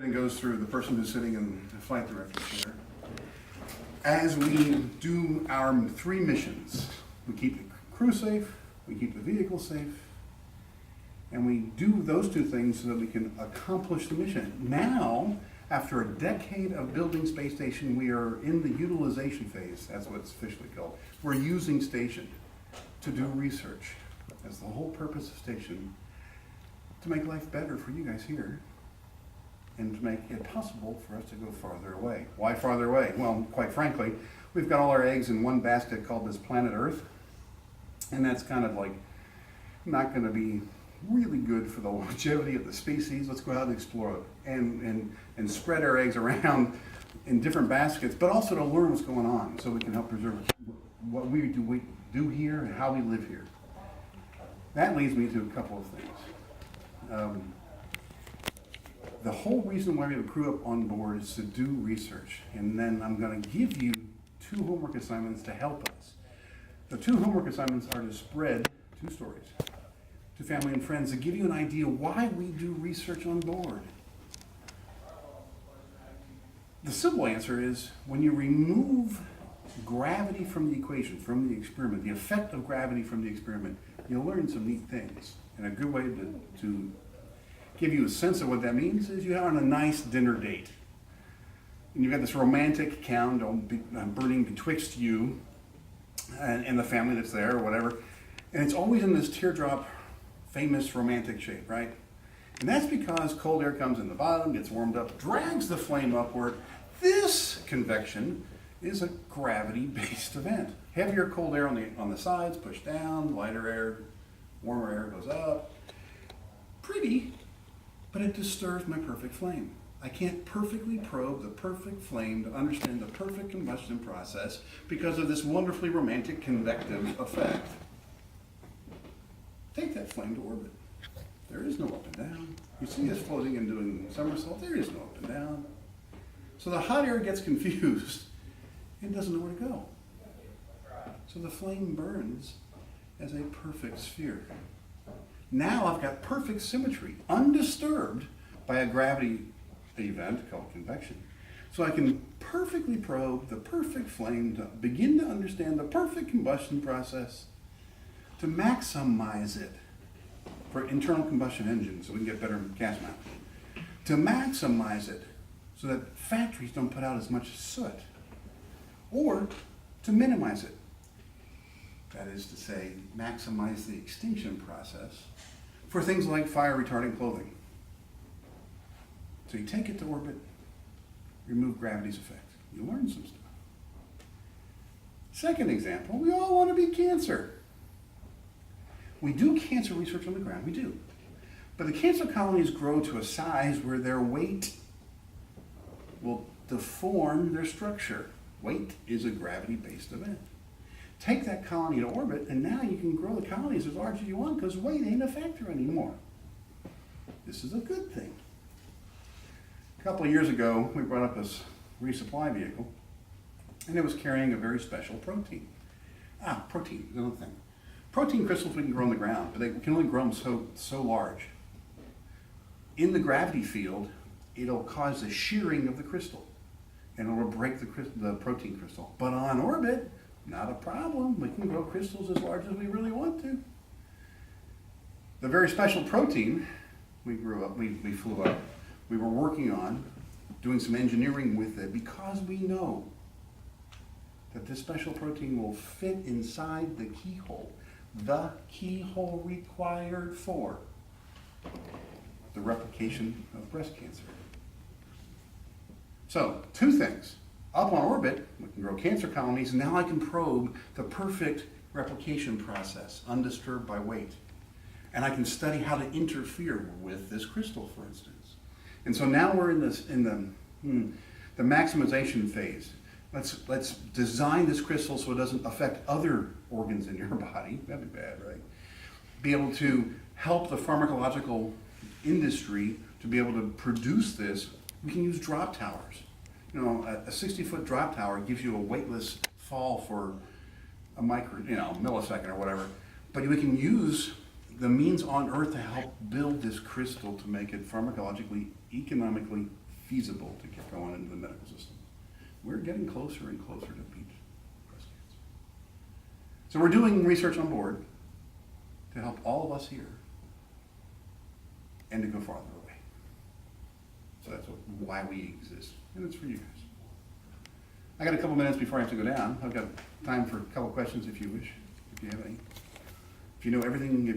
and goes through the person who's sitting in the flight director chair. As we do our three missions, we keep the crew safe, we keep the vehicle safe, and we do those two things so that we can accomplish the mission. Now, after a decade of building space station, we are in the utilization phase. That's what it's officially called. We're using station to do research. That's the whole purpose of station, to make life better for you guys here and to make it possible for us to go farther away. Why farther away? Well, quite frankly, we've got all our eggs in one basket called this planet Earth, and that's kind of like not going to be really good for the longevity of the species. Let's go out and explore it and spread our eggs around in different baskets, but also to learn what's going on so we can help preserve what we do here and how we live here. That leads me to a couple of things. The whole reason why we have a crew up on board is to do research, and then I'm going to give you two homework assignments to help us. The two homework assignments are to spread two stories to family and friends to give you an idea why we do research on board. The simple answer is when you remove gravity from the equation, from the experiment, the effect of gravity from the experiment, you'll learn some neat things. And a good way to give you a sense of what that means is you're on a nice dinner date. And you've got this romantic candle burning betwixt you and the family that's there or whatever. And it's always in this teardrop, famous romantic shape, right? And that's because cold air comes in the bottom, gets warmed up, drags the flame upward. This convection is a gravity-based event. Heavier cold air on the sides, push down, lighter air, warmer air goes up. Pretty, but it disturbs my perfect flame. I can't perfectly probe the perfect flame to understand the perfect combustion process because of this wonderfully romantic convective effect. Take that flame to orbit. There is no up and down. You see us floating and doing somersault, there is no up and down. So the hot air gets confused and doesn't know where to go. So the flame burns as a perfect sphere. Now I've got perfect symmetry, undisturbed by a gravity event called convection. So I can perfectly probe the perfect flame to begin to understand the perfect combustion process, to maximize it for internal combustion engines so we can get better gas mileage, to maximize it so that factories don't put out as much soot, or to minimize it. That is to say, maximize the extinction process for things like fire retardant clothing. So you take it to orbit, remove gravity's effect. You learn some stuff. Second example, we all want to beat cancer. We do cancer research on the ground, we do. But the cancer colonies grow to a size where their weight will deform their structure. Weight is a gravity-based event. Take that colony to orbit, and now you can grow the colonies as large as you want because weight ain't a factor anymore. This is a good thing. A couple of years ago, we brought up this resupply vehicle, and it was carrying a very special protein. Protein is another thing. Protein crystals we can grow on the ground, but they can only grow them so large. In the gravity field, it'll cause a shearing of the crystal, and it'll break the protein crystal. But on orbit, not a problem. We can grow crystals as large as we really want to. The very special protein we flew up, we were working on doing some engineering with it because we know that this special protein will fit inside the keyhole required for the replication of breast cancer. So, two things. Up on orbit, we can grow cancer colonies, and now I can probe the perfect replication process, undisturbed by weight. And I can study how to interfere with this crystal, for instance. And so now we're in the maximization phase. Let's design this crystal so it doesn't affect other organs in your body. That'd be bad, right? Be able to help the pharmacological industry to be able to produce this. We can use drop towers. You know, a 60-foot drop tower gives you a weightless fall for a millisecond or whatever. But we can use the means on Earth to help build this crystal to make it pharmacologically, economically feasible to get going into the medical system. We're getting closer and closer to beat breast cancer. So we're doing research on board to help all of us here and to go farther away. So that's why we exist, and it's for you guys. I got a couple minutes before I have to go down. I've got time for a couple questions if you wish, if you have any. If you know everything, if you're